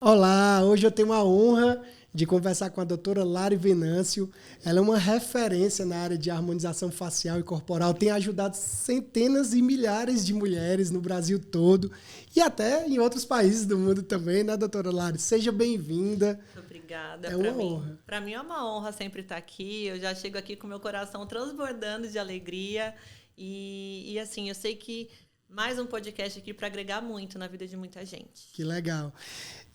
Olá, hoje eu tenho a honra de conversar com a doutora Lari Venâncio. Ela é uma referência na área de harmonização facial e corporal, tem ajudado centenas e milhares de mulheres no Brasil todo e até em outros países do mundo também, né, doutora Lari? Seja bem-vinda. Obrigada. É uma honra. Para mim é uma honra sempre estar aqui. Eu já chego aqui com meu coração transbordando de alegria. E assim, eu sei que mais um podcast aqui para agregar muito na vida de muita gente. Que legal.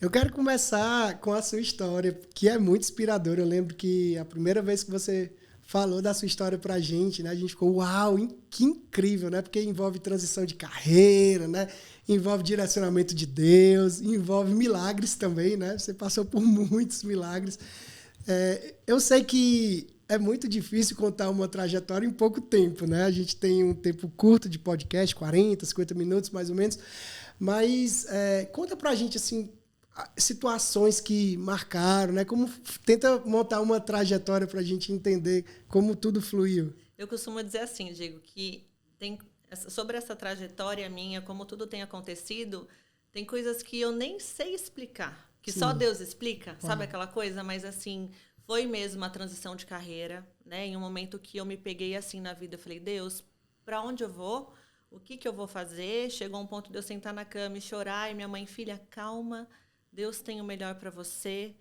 Eu quero começar com a sua história, que é muito inspiradora. Eu lembro que a primeira vez que você falou da sua história pra gente, né? A gente ficou, uau, que incrível, né? Porque envolve transição de carreira, né? Envolve direcionamento de Deus, envolve milagres também, né? Você passou por muitos milagres. Eu sei que é muito difícil contar uma trajetória em pouco tempo, né? A gente tem um tempo curto de podcast, 40, 50 minutos mais ou menos. Mas conta pra gente, assim, situações que marcaram, né? Como tenta montar uma trajetória para a gente entender como tudo fluiu. Eu costumo dizer assim, Diego, que sobre essa trajetória minha, como tudo tem acontecido, tem coisas que eu nem sei explicar, que Sim. só Deus explica, Uau. sabe aquela coisa? Mas assim, foi mesmo uma transição de carreira, né? Em um momento que eu me peguei assim na vida, eu falei, Deus, para onde eu vou? O que eu vou fazer? Chegou um ponto de eu sentar na cama e chorar, e minha mãe, filha, calma, Deus tem o melhor para você.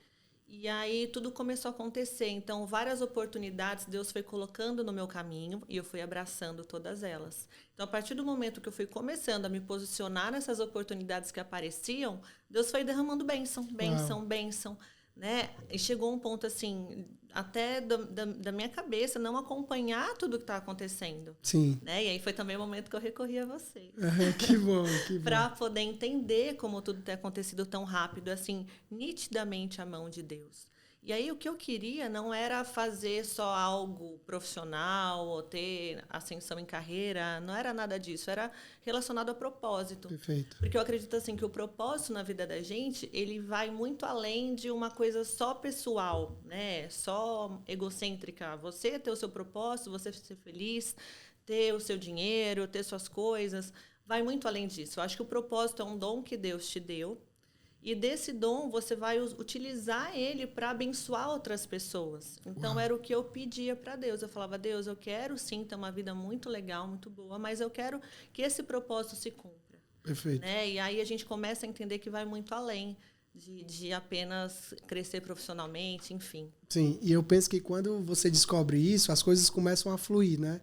E aí tudo começou a acontecer. Então, várias oportunidades Deus foi colocando no meu caminho e eu fui abraçando todas elas. Então, a partir do momento que eu fui começando a me posicionar nessas oportunidades que apareciam, Deus foi derramando bênção, bênção, bênção, né? E chegou um ponto assim, até da minha cabeça não acompanhar tudo que está acontecendo. Sim. Né? E aí foi também o momento que eu recorri a vocês. Que bom, que bom. Para poder entender como tudo tem acontecido tão rápido, assim, nitidamente a mão de Deus. E aí o que eu queria não era fazer só algo profissional ou ter ascensão em carreira, não era nada disso, era relacionado a propósito. Perfeito. Porque eu acredito assim que o propósito na vida da gente, ele vai muito além de uma coisa só pessoal, né? Só egocêntrica. Você ter o seu propósito, você ser feliz, ter o seu dinheiro, ter suas coisas, vai muito além disso. Eu acho que o propósito é um dom que Deus te deu. E desse dom, você vai utilizar ele para abençoar outras pessoas. Então, Uau. era o que eu pedia para Deus. Eu falava, Deus, eu quero sim ter uma vida muito legal, muito boa, mas eu quero que esse propósito se cumpra. Perfeito. Né? E aí a gente começa a entender que vai muito além de apenas crescer profissionalmente, enfim. Sim, e eu penso que quando você descobre isso, as coisas começam a fluir, né?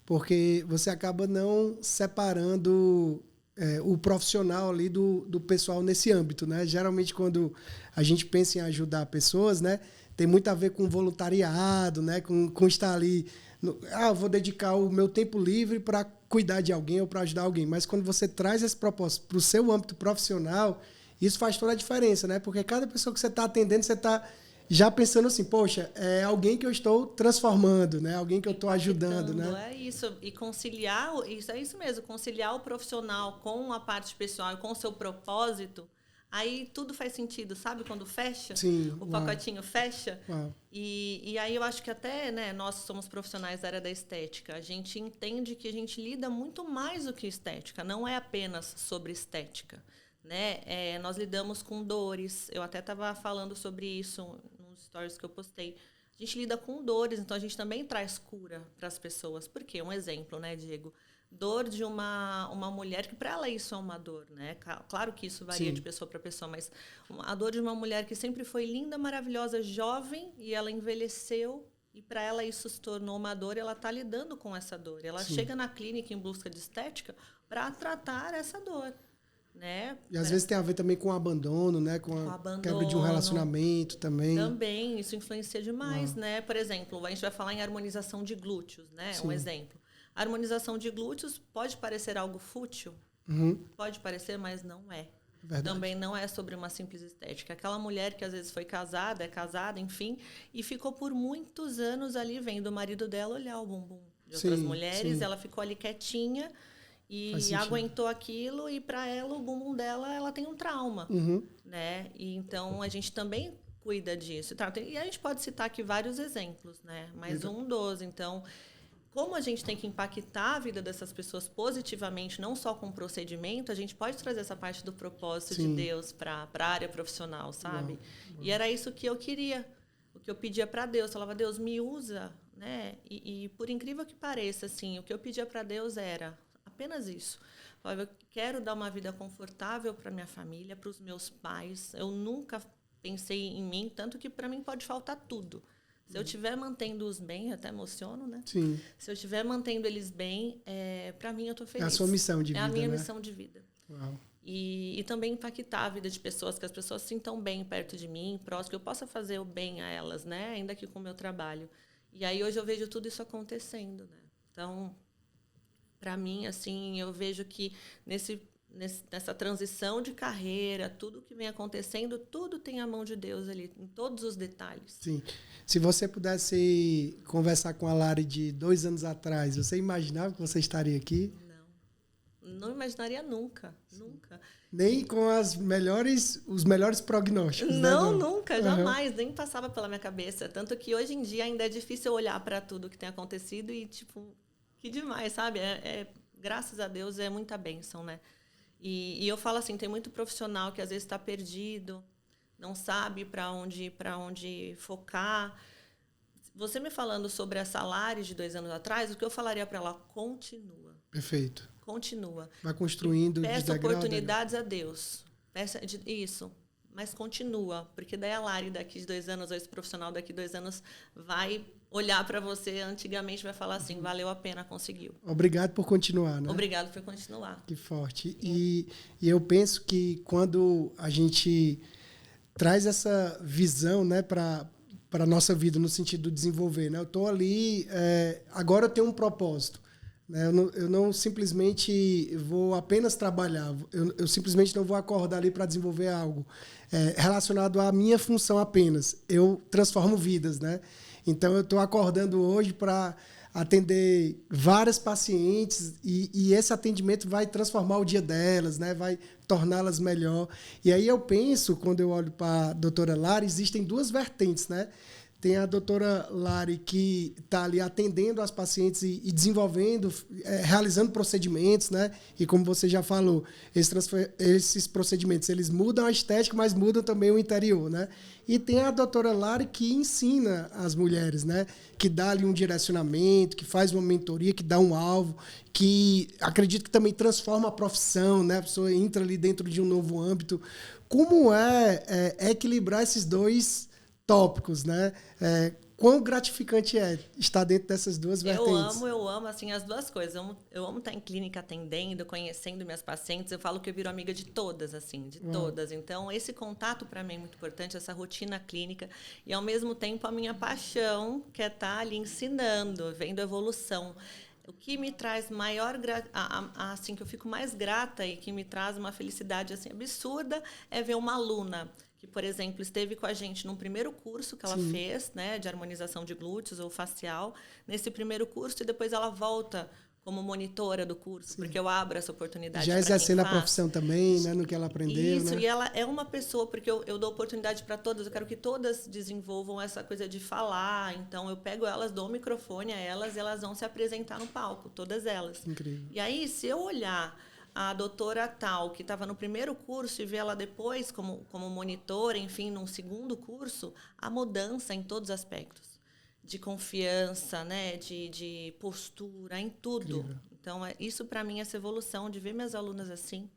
Porque você acaba não separando o profissional ali do pessoal nesse âmbito, né? Geralmente, quando a gente pensa em ajudar pessoas, né? Tem muito a ver com voluntariado, né? Com estar ali... eu vou dedicar o meu tempo livre para cuidar de alguém ou para ajudar alguém. Mas quando você traz esse propósito para o seu âmbito profissional, isso faz toda a diferença, né? Porque cada pessoa que você está atendendo, você está já pensando assim, poxa, é alguém que eu estou transformando, né? Alguém que eu estou ajudando, né? É isso. E conciliar, isso é isso mesmo, conciliar o profissional com a parte pessoal e com o seu propósito, aí tudo faz sentido, sabe? Quando fecha, Sim, o pacotinho fecha. Uau. E aí eu acho que até, né, nós somos profissionais da área da estética, a gente entende que a gente lida muito mais do que estética, não é apenas sobre estética. Né? Nós lidamos com dores. Eu até estava falando sobre isso nos stories que eu postei. A gente lida com dores, então a gente também traz cura para as pessoas. Por quê? Um exemplo, né, Diego? Dor de uma mulher, que para ela isso é uma dor, né? Claro que isso varia Sim. de pessoa para pessoa, mas a dor de uma mulher que sempre foi linda, maravilhosa, jovem, e ela envelheceu, e para ela isso se tornou uma dor, e ela está lidando com essa dor. Ela Sim. chega na clínica em busca de estética para tratar essa dor. Né? E às vezes tem a ver também com o abandono, né? Com a quebra de um relacionamento também. Também, isso influencia demais, né? Por exemplo, a gente vai falar em harmonização de glúteos, né? Sim. Um exemplo. A harmonização de glúteos pode parecer algo fútil, pode parecer, mas não é. Verdade. Também não é sobre uma simples estética. Aquela mulher que às vezes foi casada, é casada, enfim, e ficou por muitos anos ali vendo o marido dela olhar o bumbum de outras mulheres, ela ficou ali quietinha, e aguentou aquilo, e para ela, o bumbum dela, ela tem um trauma. Né? E então, a gente também cuida disso. E a gente pode citar aqui vários exemplos, né? Mas um dos. Então, como a gente tem que impactar a vida dessas pessoas positivamente, não só com o procedimento, a gente pode trazer essa parte do propósito Sim. de Deus para a área profissional, sabe? E era isso que eu queria, o que eu pedia para Deus. Eu falava, Deus, me usa, né? E por incrível que pareça, assim, o que eu pedia para Deus era apenas isso. Eu falava, eu quero dar uma vida confortável para minha família, para os meus pais. Eu nunca pensei em mim, tanto que para mim pode faltar tudo. Se eu estiver mantendo-os bem, eu até emociono, né? Sim. Se eu estiver mantendo eles bem, para mim eu estou feliz. É a sua missão de vida, É a minha né? missão de vida. Uau. E também impactar a vida de pessoas, que as pessoas se sintam bem perto de mim, próximo, que eu possa fazer o bem a elas, né? Ainda que com o meu trabalho. E aí hoje eu vejo tudo isso acontecendo, né? Então, para mim, assim, eu vejo que nessa transição de carreira, tudo que vem acontecendo, tudo tem a mão de Deus ali, em todos os detalhes. Sim. Se você pudesse conversar com a Lari de 2 anos atrás, você imaginava que você estaria aqui? Não imaginaria nunca, nunca. Nem com os melhores prognósticos, Não, né? nunca, jamais, nem passava pela minha cabeça. Tanto que hoje em dia ainda é difícil olhar para tudo que tem acontecido e, tipo, que demais, sabe? Graças a Deus, é muita bênção, né? E eu falo assim, tem muito profissional que às vezes está perdido, não sabe para onde focar. Você me falando sobre a Salares de 2 anos atrás, o que eu falaria para ela? Continua. Perfeito. Continua. Vai construindo de Peça degrau, oportunidades a Deus. Isso. Mas continua. Porque daí a Lari daqui de 2 anos, ou esse profissional daqui de 2 anos, vai olhar para você antigamente e vai falar assim, valeu a pena, conseguiu. Obrigado por continuar, né? Obrigado por continuar. Que forte. E eu penso que quando a gente traz essa visão, né, para a nossa vida, no sentido de desenvolver, né? Eu estou ali, agora eu tenho um propósito. Né? Eu não simplesmente vou apenas trabalhar, eu simplesmente não vou acordar ali para desenvolver algo relacionado à minha função apenas. Eu transformo vidas, né? Então, eu estou acordando hoje para atender várias pacientes e esse atendimento vai transformar o dia delas, né? Vai torná-las melhor. E aí eu penso, quando eu olho para a doutora Lari, existem 2 vertentes, né? Tem a doutora Lari que está ali atendendo as pacientes e desenvolvendo, realizando procedimentos, né? E como você já falou, esses procedimentos, eles mudam a estética, mas mudam também o interior, né? E tem a doutora Lari que ensina as mulheres, né? Que dá ali um direcionamento, que faz uma mentoria, que dá um alvo, que acredito que também transforma a profissão, né? A pessoa entra ali dentro de um novo âmbito. Como é equilibrar esses 2 tópicos, né? Quão gratificante é estar dentro dessas 2 vertentes? Eu amo, assim, as 2 coisas. Eu amo estar em clínica atendendo, conhecendo minhas pacientes. Eu falo que eu viro amiga de todas, assim, de todas. Então, esse contato para mim é muito importante, essa rotina clínica. E, ao mesmo tempo, a minha paixão, que é estar ali ensinando, vendo a evolução. O que me traz maior, assim, que eu fico mais grata e que me traz uma felicidade, assim, absurda, é ver uma aluna que, por exemplo, esteve com a gente num primeiro curso que ela fez, né, de harmonização de glúteos ou facial, nesse primeiro curso, e depois ela volta como monitora do curso, porque eu abro essa oportunidade. Já exercendo a profissão também, né, no que ela aprendeu. Isso, né? E ela é uma pessoa, porque eu dou oportunidade para todas, eu quero que todas desenvolvam essa coisa de falar, então eu pego elas, dou o microfone a elas e elas vão se apresentar no palco, todas elas. Incrível. E aí, se eu olhar a doutora tal, que estava no primeiro curso, e ver ela depois como monitora, enfim, num segundo curso, a mudança em todos os aspectos. De confiança, né? de postura, em tudo. Incrível. Então, isso para mim, essa evolução de ver minhas alunas assim,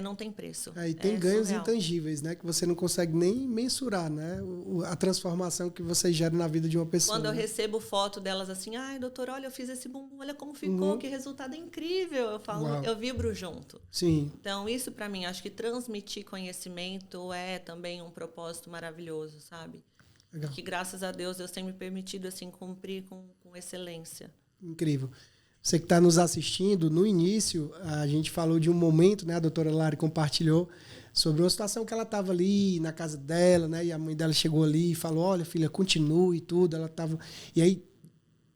não tem preço. E tem ganhos intangíveis, né? Que você não consegue nem mensurar, né? A transformação que você gera na vida de uma pessoa. Quando eu recebo foto delas assim, ai, doutora, olha, eu fiz esse bumbum, olha como ficou, que resultado incrível. Eu falo, eu vibro junto. Sim. Então, isso para mim, acho que transmitir conhecimento é também um propósito maravilhoso, sabe? Legal. Que, graças a Deus, Deus tem me permitido assim, cumprir com excelência. Incrível. Você que está nos assistindo, no início, a gente falou de um momento, né? A doutora Lari compartilhou sobre uma situação que ela estava ali na casa dela, né? E a mãe dela chegou ali e falou, olha, filha, continue e tudo. Ela estava... E aí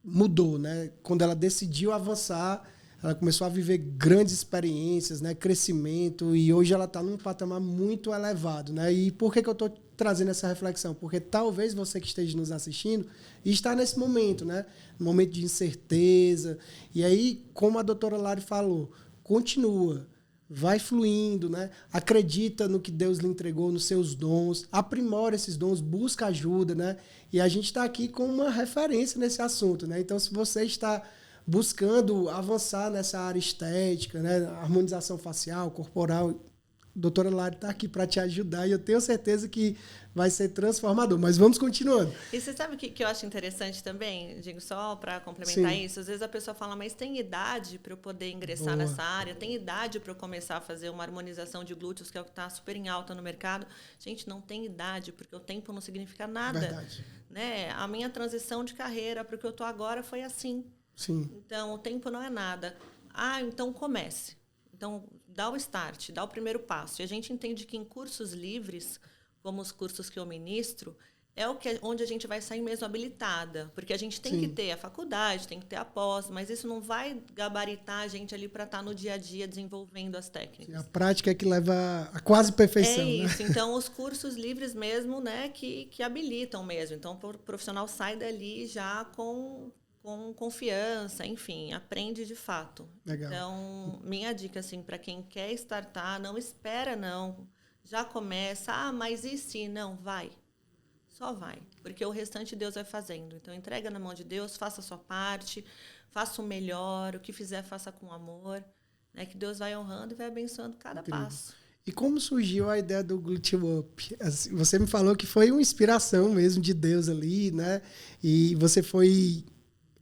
mudou, né? Quando ela decidiu avançar ela começou a viver grandes experiências, né? Crescimento, e hoje ela está num patamar muito elevado, né? E por que eu estou trazendo essa reflexão? Porque talvez você que esteja nos assistindo está nesse momento, né? Momento de incerteza. E aí, como a doutora Lari falou, continua, vai fluindo, né? Acredita no que Deus lhe entregou, nos seus dons, aprimora esses dons, busca ajuda, né? E a gente está aqui com uma referência nesse assunto, né? Então, se você está buscando avançar nessa área estética, né? Harmonização facial, corporal, a doutora Lari está aqui para te ajudar e eu tenho certeza que vai ser transformador. Mas vamos continuando. E você sabe o que eu acho interessante também, digo só para complementar Sim. isso? Às vezes a pessoa fala, mas tem idade para eu poder ingressar nessa área? Tem idade para eu começar a fazer uma harmonização de glúteos, que é o que está super em alta no mercado? Gente, não tem idade, porque o tempo não significa nada. Verdade. Né? A minha transição de carreira para o que eu estou agora foi assim. Sim. Então, o tempo não é nada. Então comece. Então, dá o start, dá o primeiro passo. E a gente entende que em cursos livres, como os cursos que eu ministro, onde a gente vai sair mesmo habilitada. Porque a gente tem que ter a faculdade, tem que ter a pós, mas isso não vai gabaritar a gente ali para estar no dia a dia desenvolvendo as técnicas. A prática é que leva a quase perfeição. É isso. Né? Então, os cursos livres mesmo, né, que habilitam mesmo. Então, o profissional sai dali já com confiança, enfim, aprende de fato. Legal. Então, minha dica, assim, para quem quer startar, não espera, não. Já começa, mas e se? Não, vai. Só vai. Porque o restante Deus vai fazendo. Então, entrega na mão de Deus, faça a sua parte, faça o melhor, o que fizer, faça com amor, né? Que Deus vai honrando e vai abençoando cada passo. E como surgiu a ideia do Glúteo Up? Assim, você me falou que foi uma inspiração mesmo de Deus ali, né? E você foi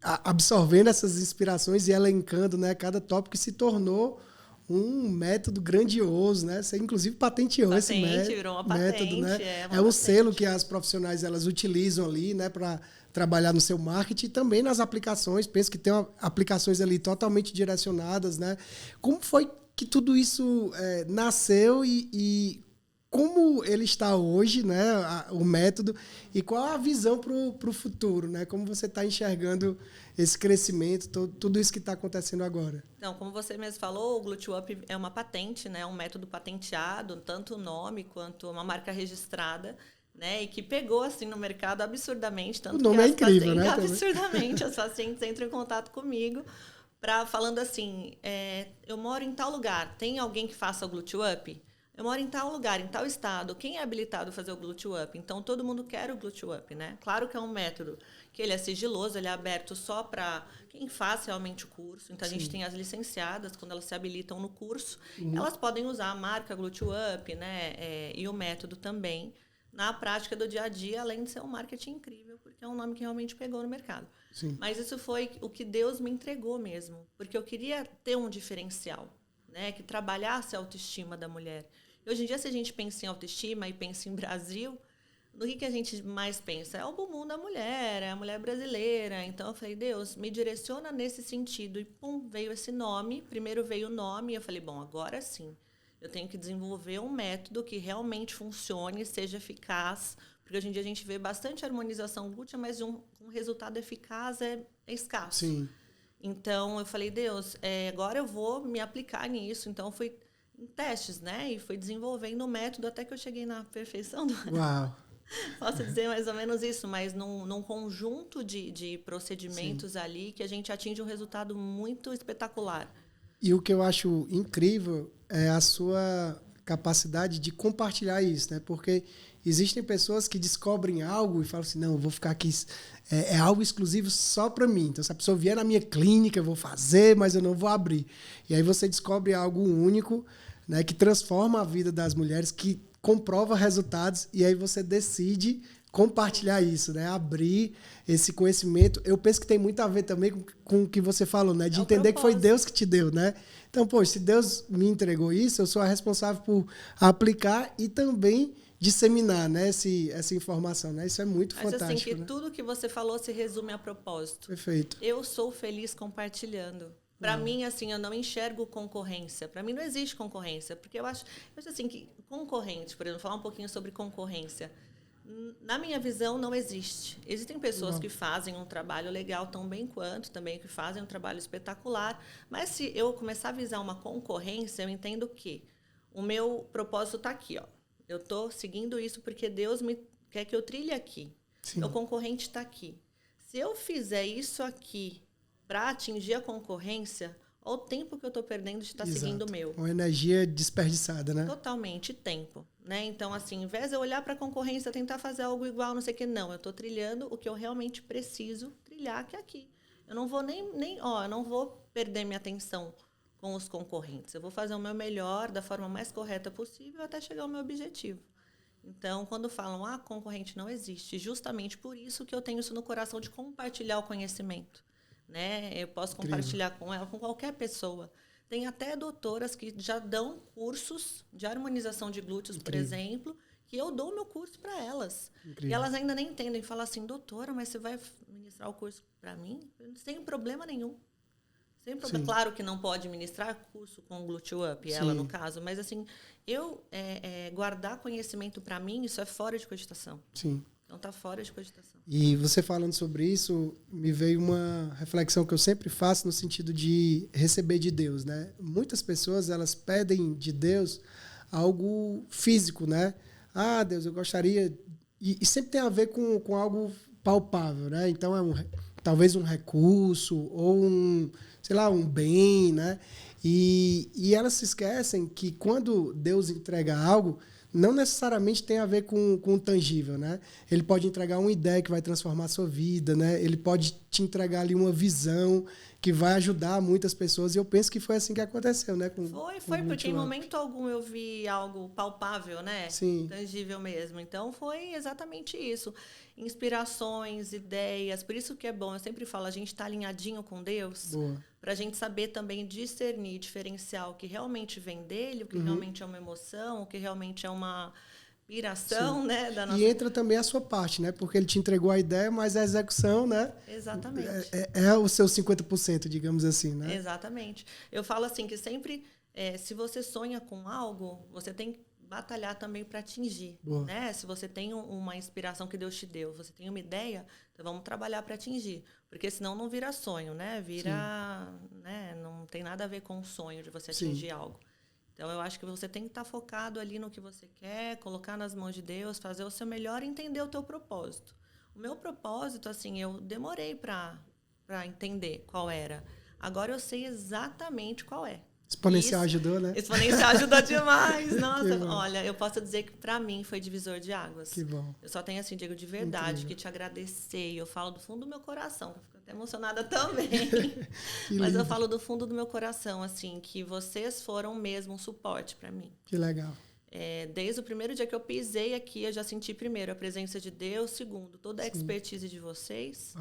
absorvendo essas inspirações e elencando, né, cada tópico, que se tornou um método grandioso, né? Você inclusive patenteou esse método, virou uma patente, né? É um selo que as profissionais elas utilizam ali, né, para trabalhar no seu marketing e também nas aplicações. Penso que tem aplicações ali totalmente direcionadas, né? Como foi que tudo isso nasceu e como ele está hoje, né, o método, e qual a visão para o futuro, né? Como você está enxergando esse crescimento, tudo isso que está acontecendo agora? Então, como você mesmo falou, o Glúteo Up é uma patente, né, um método patenteado, tanto o nome quanto uma marca registrada, né, e que pegou assim no mercado absurdamente, tanto o nome que é incrível, né? Absurdamente, as pacientes entram em contato comigo falando assim, eu moro em tal lugar, tem alguém que faça o Glúteo Up? Eu moro em tal lugar, em tal estado. Quem é habilitado a fazer o Glúteo Up? Então, todo mundo quer o Glúteo Up, né? Claro que é um método que ele é sigiloso, ele é aberto só para quem faz realmente o curso. Então, a gente tem as licenciadas, quando elas se habilitam no curso, elas podem usar a marca Glúteo Up, né? E o método também, na prática do dia a dia, além de ser um marketing incrível, porque é um nome que realmente pegou no mercado. Sim. Mas isso foi o que Deus me entregou mesmo, porque eu queria ter um diferencial, né? Que trabalhasse a autoestima da mulher. Hoje em dia, se a gente pensa em autoestima e pensa em Brasil, no que a gente mais pensa? É o bumbum da mulher, é a mulher brasileira. Então, eu falei, Deus, me direciona nesse sentido. E, pum, veio esse nome. Primeiro veio o nome e eu falei, bom, agora sim. Eu tenho que desenvolver um método que realmente funcione, seja eficaz. Porque hoje em dia a gente vê bastante harmonização glútea, mas um resultado eficaz é escasso. Sim. Então, eu falei, Deus, agora eu vou me aplicar nisso. Então, fui em testes, né? E fui desenvolvendo o método até que eu cheguei na perfeição. Uau! Posso dizer mais ou menos isso, mas num conjunto de procedimentos ali que a gente atinge um resultado muito espetacular. E o que eu acho incrível é a sua capacidade de compartilhar isso, né? Porque existem pessoas que descobrem algo e falam assim, não, eu vou ficar aqui, é algo exclusivo só para mim. Então, se a pessoa vier na minha clínica, eu vou fazer, mas eu não vou abrir. E aí você descobre algo único, né, que transforma a vida das mulheres, que comprova resultados, e aí você decide compartilhar isso, né? Abrir esse conhecimento. Eu penso que tem muito a ver também com o que você falou, né? De entender que foi Deus que te deu, né? Então, poxa, se Deus me entregou isso, eu sou a responsável por aplicar e também disseminar, né, essa informação, né? Isso é muito fantástico. Mas assim, que né? Tudo que você falou se resume a propósito. Perfeito. Eu sou feliz compartilhando. Para mim, assim, eu não enxergo concorrência. Para mim não existe concorrência, porque eu acho assim que concorrente, por exemplo, falar um pouquinho sobre concorrência. Na minha visão, não existe. Existem pessoas que fazem um trabalho legal tão bem quanto, também que fazem um trabalho espetacular, mas se eu começar a visar uma concorrência, eu entendo que o meu propósito está aqui, ó. Eu estou seguindo isso porque Deus me quer que eu trilhe aqui. Sim. Meu concorrente está aqui. Se eu fizer isso aqui para atingir a concorrência, olha o tempo que eu estou perdendo de estar seguindo o meu. Uma energia desperdiçada, né? Totalmente tempo, né? Então, assim, ao invés de eu olhar para a concorrência, tentar fazer algo igual, não sei o que, não. Eu estou trilhando o que eu realmente preciso trilhar, que é aqui. Eu não vou eu não vou perder minha atenção com os concorrentes. Eu vou fazer o meu melhor da forma mais correta possível até chegar ao meu objetivo. Então, quando falam, concorrente não existe, justamente por isso que eu tenho isso no coração de compartilhar o conhecimento, né? Eu posso compartilhar com ela, com qualquer pessoa. Tem até doutoras que já dão cursos de harmonização de glúteos, por exemplo, que eu dou meu curso para elas. Incrível. E elas ainda nem entendem. Falam assim, doutora, mas você vai ministrar o curso para mim? Sem problema nenhum. Sem problema. Claro que não pode ministrar curso com Glute Up, ela no caso. Mas, assim, guardar conhecimento para mim, isso é fora de cogitação. Sim. Então, está fora de cogitação. E você falando sobre isso, me veio uma reflexão que eu sempre faço no sentido de receber de Deus, né? Muitas pessoas, elas pedem de Deus algo físico, né? Deus, eu gostaria... E sempre tem a ver com algo palpável, né? Então, talvez um recurso ou um bem, né? E elas se esquecem que quando Deus entrega algo, não necessariamente tem a ver com o tangível, né? Ele pode entregar uma ideia que vai transformar a sua vida, né? Ele pode te entregar ali uma visão que vai ajudar muitas pessoas. E eu penso que foi assim que aconteceu, né? Foi porque em momento algum eu vi algo palpável, né? Sim. Tangível mesmo. Então, foi exatamente isso. Inspirações, ideias. Por isso que é bom, eu sempre falo, a gente está alinhadinho com Deus. Para a gente saber também discernir, diferenciar o que realmente vem dele, o que realmente é uma emoção, o que realmente é uma piração, né? Da nossa... E entra também a sua parte, né? Porque ele te entregou a ideia, mas a execução, né? Exatamente. É o seu 50%, digamos assim, né? Exatamente. Eu falo assim que sempre, se você sonha com algo, você tem que batalhar também para atingir, né? Se você tem uma inspiração que Deus te deu, você tem uma ideia, então vamos trabalhar para atingir, porque senão não vira sonho, né? Né? Não tem nada a ver com o sonho de você atingir algo. Então, eu acho que você tem que estar focado ali no que você quer, colocar nas mãos de Deus, fazer o seu melhor e entender o teu propósito. O meu propósito, assim, eu demorei para entender qual era. Agora eu sei exatamente qual é. Exponencial ajudou, né? Exponencial ajudou demais. Nossa, olha, eu posso dizer que para mim foi divisor de águas. Que bom. Eu só tenho, assim, Diego, de verdade, que te agradecer. E eu falo do fundo do meu coração, que eu fico até emocionada também. Mas eu falo do fundo do meu coração, assim, que vocês foram mesmo um suporte para mim. Que legal. Desde o primeiro dia que eu pisei aqui, eu já senti, primeiro, a presença de Deus. Segundo, toda a expertise de vocês.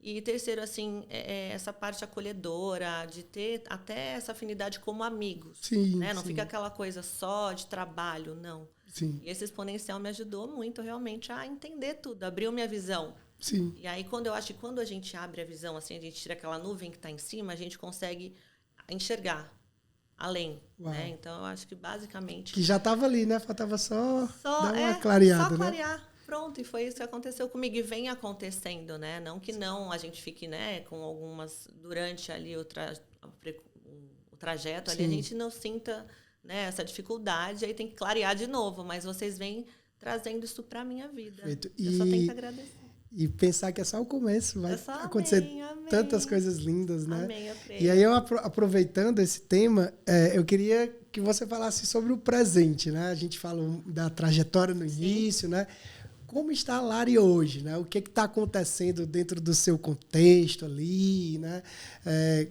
E terceiro, assim, essa parte acolhedora, de ter até essa afinidade como amigos. Né? Não fica aquela coisa só de trabalho, não. E esse exponencial me ajudou muito, realmente, a entender tudo, abriu minha visão. E aí, quando a gente abre a visão, assim, a gente tira aquela nuvem que está em cima, a gente consegue enxergar além. Né? Então, eu acho que, basicamente... Que já estava ali, né? Faltava só dar uma clareada, só clarear. Né? Pronto, e foi isso que aconteceu comigo e vem acontecendo, né? Não que não a gente fique, né, com algumas durante ali o trajeto ali a gente não sinta, né, essa dificuldade, aí tem que clarear de novo, mas vocês vêm trazendo isso para minha vida. Eu só tenho que agradecer. E pensar que é só o começo, vai acontecer tantas coisas lindas, né? Amém, eu creio. E aí, eu aproveitando esse tema, eu queria que você falasse sobre o presente, né? A gente falou da trajetória no início, né? Como está a Lari hoje, né? O que está acontecendo dentro do seu contexto ali, né?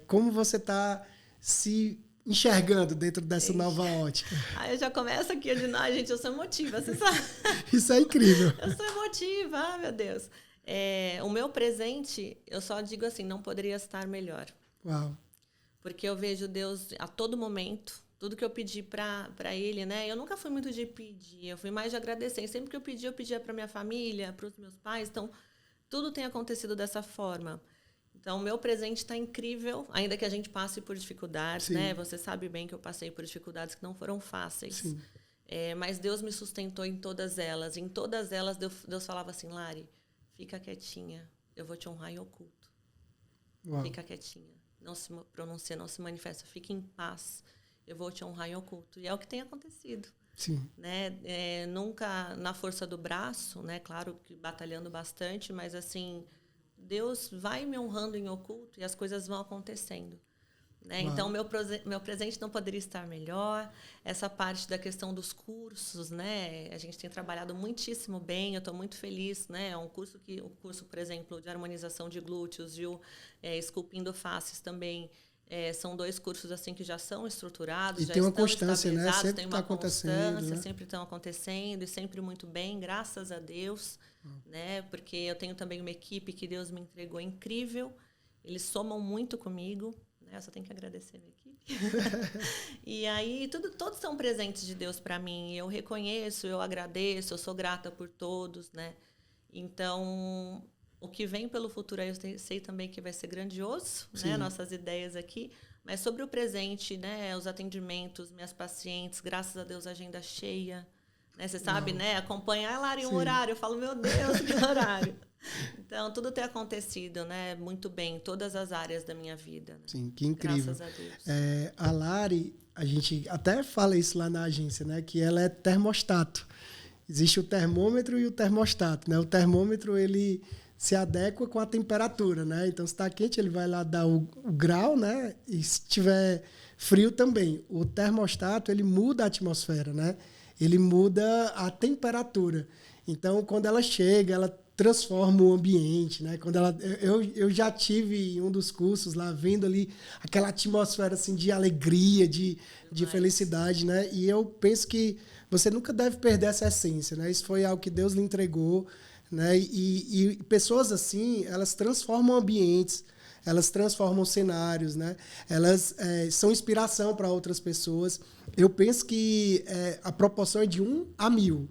Como você está se enxergando dentro dessa nova ótica? Eu já começo aqui, gente, eu sou emotiva, você sabe? Isso é incrível. Eu sou emotiva, meu Deus. O meu presente, eu só digo assim, não poderia estar melhor. Uau. Porque eu vejo Deus a todo momento. Tudo que eu pedi para ele, né? Eu nunca fui muito de pedir, eu fui mais de agradecer. E sempre que eu pedia para minha família, para os meus pais. Então, tudo tem acontecido dessa forma. Então, o meu presente está incrível, ainda que a gente passe por dificuldades, né? Você sabe bem que eu passei por dificuldades que não foram fáceis. Mas Deus me sustentou em todas elas. Em todas elas, Deus falava assim, Lari, fica quietinha, eu vou te honrar em oculto. Uau. Fica quietinha, não se pronuncia, não se manifesta, fique em paz, eu vou te honrar em oculto. E é o que tem acontecido. Sim. Né? Nunca na força do braço, né? Claro que batalhando bastante, mas assim, Deus vai me honrando em oculto e as coisas vão acontecendo. Né? Então, meu presente não poderia estar melhor. Essa parte da questão dos cursos, né? A gente tem trabalhado muitíssimo bem, eu estou muito feliz. Né? O curso, por exemplo, de harmonização de glúteos e o esculpindo faces também, são 2 cursos assim que já são estruturados, e já tem uma estão constância, né? Sempre tem uma constância, né? sempre estão acontecendo e sempre muito bem, graças a Deus. Né? Porque eu tenho também uma equipe que Deus me entregou incrível, eles somam muito comigo. Eu só tenho que agradecer a minha equipe. E aí, todos são presentes de Deus para mim. Eu reconheço, eu agradeço, eu sou grata por todos, né? Então, o que vem pelo futuro, eu sei também que vai ser grandioso, né? Nossas ideias aqui. Mas sobre o presente, né? Os atendimentos, minhas pacientes, graças a Deus, agenda cheia. Né? Você sabe, né? Acompanhar, Lari, um horário. Eu falo, meu Deus, que horário. Então, tudo tem acontecido, né? Muito bem, em todas as áreas da minha vida. Né? Sim, que incrível. Graças a Deus. A Lari, a gente até fala isso lá na agência, né? Que ela é termostato. Existe o termômetro e o termostato, né? O termômetro, ele se adequa com a temperatura, né? Então, se está quente, ele vai lá dar o grau, né? E se tiver frio também. O termostato, ele muda a atmosfera, né? Ele muda a temperatura. Então, quando ela chega, ela transforma o ambiente, né? Quando eu já tive em um dos cursos lá, vendo ali aquela atmosfera assim, de alegria, de felicidade, né? E eu penso que você nunca deve perder essa essência, né? Isso foi algo que Deus lhe entregou, né? E pessoas assim, elas transformam ambientes, elas transformam cenários, né? Elas são inspiração para outras pessoas. Eu penso que a proporção é de 1 a 1000.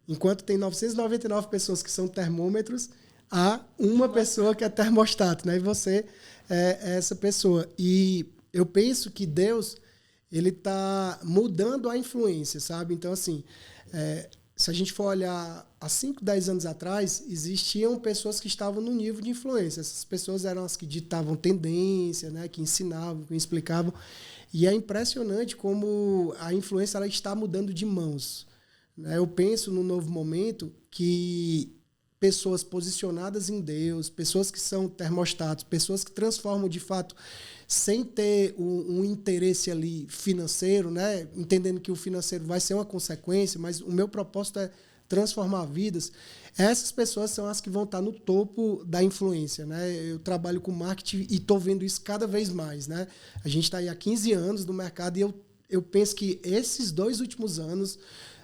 Enquanto tem 999 pessoas que são termômetros, há uma pessoa que é termostato, né? E você é essa pessoa. E eu penso que Deus, ele está mudando a influência, sabe? Então, assim, se a gente for olhar há 5, 10 anos atrás, existiam pessoas que estavam no nível de influência. Essas pessoas eram as que ditavam tendência, né? Que ensinavam, que explicavam. E é impressionante como a influência ela está mudando de mãos. Eu penso no novo momento que pessoas posicionadas em Deus, pessoas que são termostatos, pessoas que transformam de fato sem ter um interesse ali financeiro, né? Entendendo que o financeiro vai ser uma consequência, mas o meu propósito é transformar vidas. Essas pessoas são as que vão estar no topo da influência, né? Eu trabalho com marketing e estou vendo isso cada vez mais, né? A gente está aí há 15 anos no mercado e eu penso que esses 2 últimos anos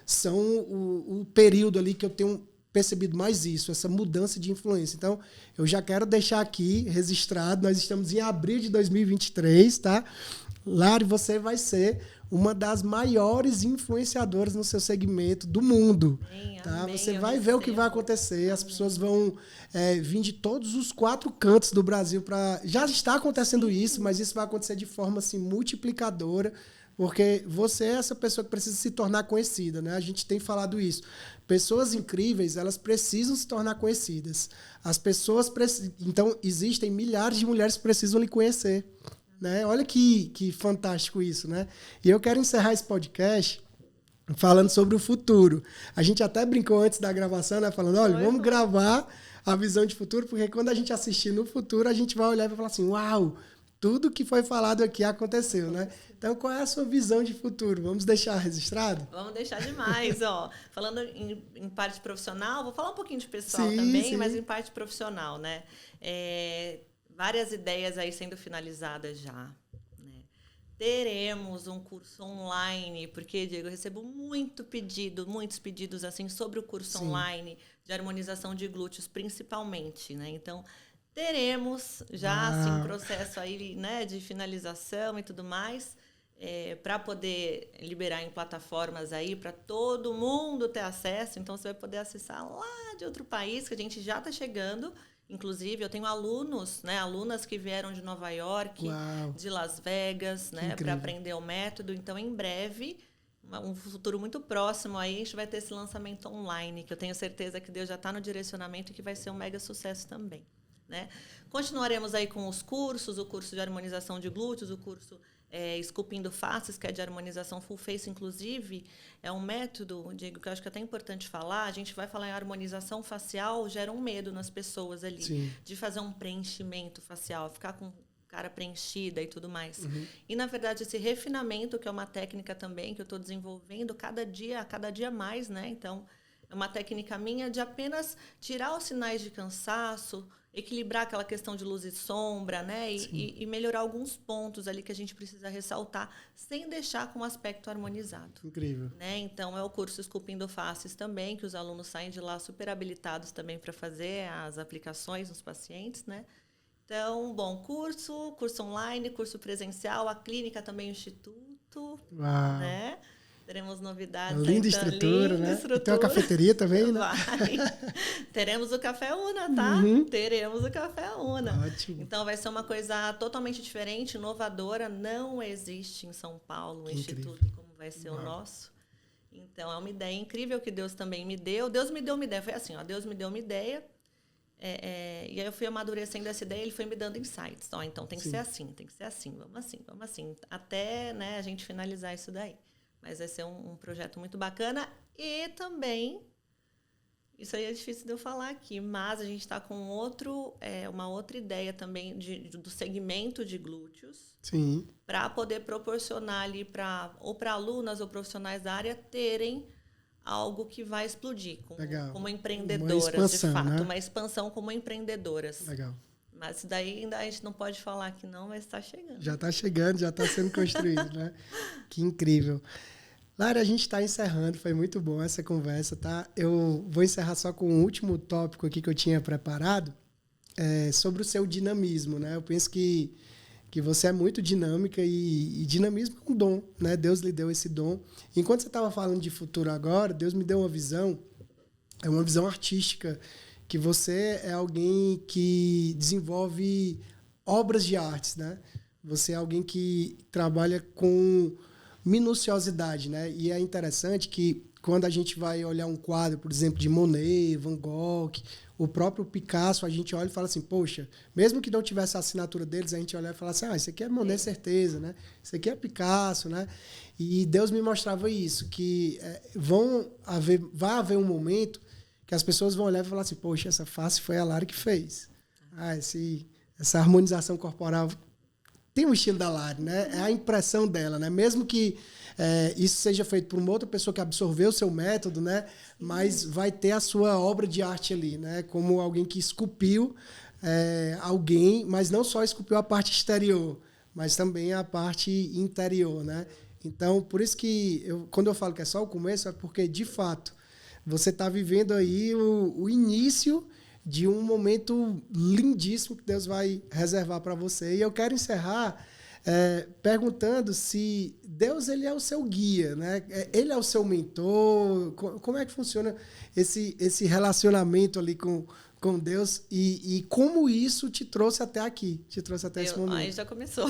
são o período ali que eu tenho percebido mais isso, essa mudança de influência. Então, eu já quero deixar aqui registrado, nós estamos em abril de 2023, tá? Lari, você vai ser uma das maiores influenciadoras no seu segmento do mundo. Amém, tá? amém, você vai ver o que vai acontecer, as pessoas vão vir de todos os 4 cantos do Brasil para... Já está acontecendo isso, mas isso vai acontecer de forma assim, multiplicadora, porque você é essa pessoa que precisa se tornar conhecida, né? A gente tem falado isso. Pessoas incríveis, elas precisam se tornar conhecidas. As pessoas Então, existem milhares de mulheres que precisam lhe conhecer, né? Olha que fantástico isso, né? E eu quero encerrar esse podcast falando sobre o futuro. A gente até brincou antes da gravação, né? Falando, olha, vamos gravar a visão de futuro, porque quando a gente assistir no futuro, a gente vai olhar e vai falar assim, uau, tudo que foi falado aqui aconteceu, né? Então, qual é a sua visão de futuro? Vamos deixar registrado? Vamos deixar demais, ó. Falando em parte profissional, vou falar um pouquinho de pessoal também, mas em parte profissional, né? Várias ideias aí sendo finalizadas já. Né? Teremos um curso online, porque, Diego, eu recebo muitos pedidos assim sobre o curso online de harmonização de glúteos, principalmente, né? Então, teremos já assim, processo aí, né, de finalização e tudo mais, para poder liberar em plataformas aí para todo mundo ter acesso. Então você vai poder acessar lá de outro país, que a gente já está chegando. Inclusive, eu tenho alunos, né, alunas que vieram de Nova York, de Las Vegas, né, para aprender o método. Então, em breve, um futuro muito próximo, aí a gente vai ter esse lançamento online, que eu tenho certeza que Deus já está no direcionamento e que vai ser um mega sucesso também, né? Continuaremos aí com os cursos, o curso de harmonização de glúteos, o curso Esculpindo Faces, que é de harmonização full face, inclusive, é um método, Diego, que eu acho que é até importante falar. A gente vai falar em harmonização facial, gera um medo nas pessoas ali, Sim. de fazer um preenchimento facial, ficar com cara preenchida e tudo mais. E, na verdade, esse refinamento, que é uma técnica também que eu estou desenvolvendo cada dia mais, né? Então, é uma técnica minha de apenas tirar os sinais de cansaço, equilibrar aquela questão de luz e sombra, né? E melhorar alguns pontos ali que a gente precisa ressaltar, sem deixar com um aspecto harmonizado. Incrível. Né? Então, é o curso Esculpindo Faces também, que os alunos saem de lá super habilitados também para fazer as aplicações nos pacientes, né? Então, bom, curso online, curso presencial, a clínica também, o instituto, Uau. né? Teremos novidades. Linda estrutura, né? Estrutura. Tem uma cafeteria também, né? Teremos o Café Una, tá? Teremos o Café Una. Ótimo. Então, vai ser uma coisa totalmente diferente, inovadora. Não existe em São Paulo um instituto como vai ser o nosso. Então, é uma ideia incrível que Deus também me deu. Deus me deu uma ideia. Foi assim, ó, Deus me deu uma ideia. E aí eu fui amadurecendo essa ideia, ele foi me dando insights. Ó, então tem que ser assim, tem que ser assim, vamos assim. Até, né, a gente finalizar isso daí. Mas vai ser um projeto muito bacana. E também, isso aí é difícil de eu falar aqui, mas a gente está com uma outra ideia também do segmento de glúteos. Sim. Para poder proporcionar ali ou para alunas ou profissionais da área terem algo que vai explodir como empreendedoras, expansão, de fato, né? Uma expansão como empreendedoras. Legal. Mas isso daí ainda a gente não pode falar que não, mas está chegando. Já está chegando, já está sendo construído, né? Que incrível. Lara, a gente está encerrando, foi muito bom essa conversa, tá? Eu vou encerrar só com um último tópico aqui que eu tinha preparado, sobre o seu dinamismo, né? Eu penso que você é muito dinâmica e dinamismo é um dom, né? Deus lhe deu esse dom. Enquanto você estava falando de futuro agora, Deus me deu uma visão artística, que você é alguém que desenvolve obras de artes, né? Você é alguém que trabalha com minuciosidade, né? E é interessante que quando a gente vai olhar um quadro, por exemplo, de Monet, Van Gogh, o próprio Picasso, a gente olha e fala assim, poxa, mesmo que não tivesse a assinatura deles, a gente olha e fala assim, isso aqui é Monet, certeza, né? Isso aqui é Picasso, né? E Deus me mostrava isso, que vai haver um momento que as pessoas vão olhar e falar assim, poxa, essa face foi a Lara que fez. Essa harmonização corporal tem um estilo da Lara, né? É a impressão dela, né? Mesmo que isso seja feito por uma outra pessoa que absorveu o seu método, né? Mas vai ter a sua obra de arte ali, né? Como alguém que esculpiu alguém, mas não só esculpiu a parte exterior, mas também a parte interior, né? Então, por isso que quando eu falo que é só o começo, é porque, de fato, você está vivendo aí o início de um momento lindíssimo que Deus vai reservar para você. E eu quero encerrar perguntando se Deus ele é o seu guia, né? Ele é o seu mentor. Como é que funciona esse relacionamento ali com Deus e como isso te trouxe até aqui, te trouxe até esse momento? Aí já começou.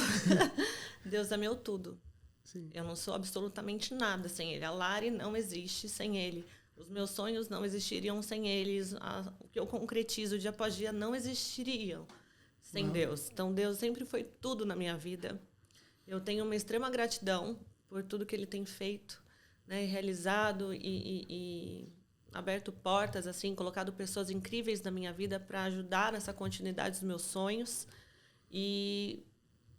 Deus é meu tudo. Sim. Eu não sou absolutamente nada sem Ele. A Lari não existe sem Ele. Os meus sonhos não existiriam sem eles. O que eu concretizo dia após dia não existiriam sem Deus. Então, Deus sempre foi tudo na minha vida. Eu tenho uma extrema gratidão por tudo que Ele tem feito, né, realizado e aberto portas, assim, colocado pessoas incríveis na minha vida para ajudar nessa continuidade dos meus sonhos. E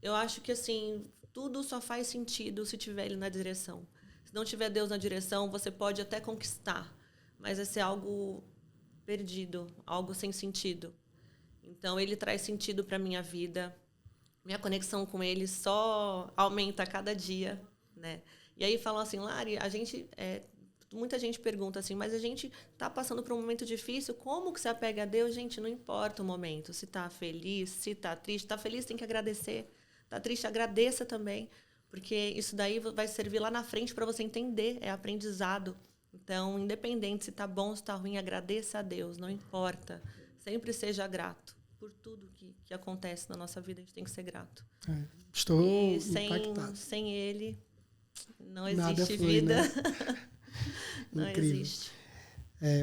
eu acho que, assim, tudo só faz sentido se tiver Ele na direção. Se não tiver Deus na direção, você pode até conquistar, mas vai ser algo perdido, algo sem sentido. Então, Ele traz sentido para a minha vida. Minha conexão com Ele só aumenta a cada dia, né? E aí falam assim, Lari, muita gente pergunta assim, mas a gente está passando por um momento difícil, como que se apega a Deus? Gente, não importa o momento. Se está feliz, se está triste. Está feliz, tem que agradecer. Está triste, agradeça também. Porque isso daí vai servir lá na frente para você entender, é aprendizado. Então, independente se está bom, se está ruim, agradeça a Deus, não importa. Sempre seja grato por tudo que acontece na nossa vida, a gente tem que ser grato. Estou impactado. Sem Ele, não Nada existe flui, vida. né? Não Incrível. existe.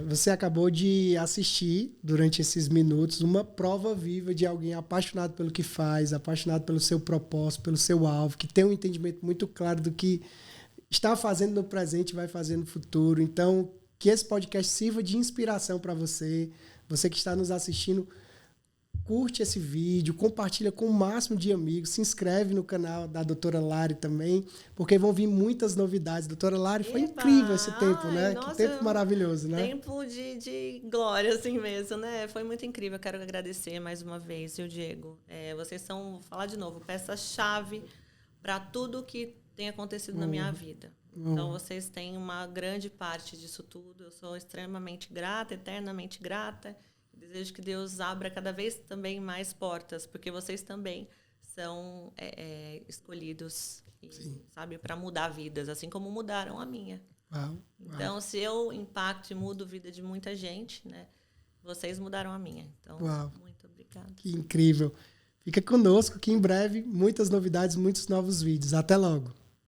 Você acabou de assistir, durante esses minutos, uma prova viva de alguém apaixonado pelo que faz, apaixonado pelo seu propósito, pelo seu alvo, que tem um entendimento muito claro do que está fazendo no presente e vai fazer no futuro. Então, que esse podcast sirva de inspiração para você. Você que está nos assistindo, curte esse vídeo, compartilha com o máximo de amigos, se inscreve no canal da doutora Lari também, porque vão vir muitas novidades. Doutora Lari, foi Eba! incrível esse tempo, Ai, né? nossa, Que tempo maravilhoso, né? tempo de glória, assim mesmo, né? Foi muito incrível. Quero agradecer mais uma vez, viu, Diego? Vocês são, vou falar de novo, peça-chave para tudo que tem acontecido na minha vida. Então, vocês têm uma grande parte disso tudo. Eu sou extremamente grata, eternamente grata. Desejo que Deus abra cada vez também mais portas, porque vocês também são escolhidos, sabe, para mudar vidas, assim como mudaram a minha. Uau. Então, se eu impacto e mudo a vida de muita gente, né, vocês mudaram a minha. Então, muito obrigada. Que incrível. Fica conosco que em breve muitas novidades, muitos novos vídeos. Até logo.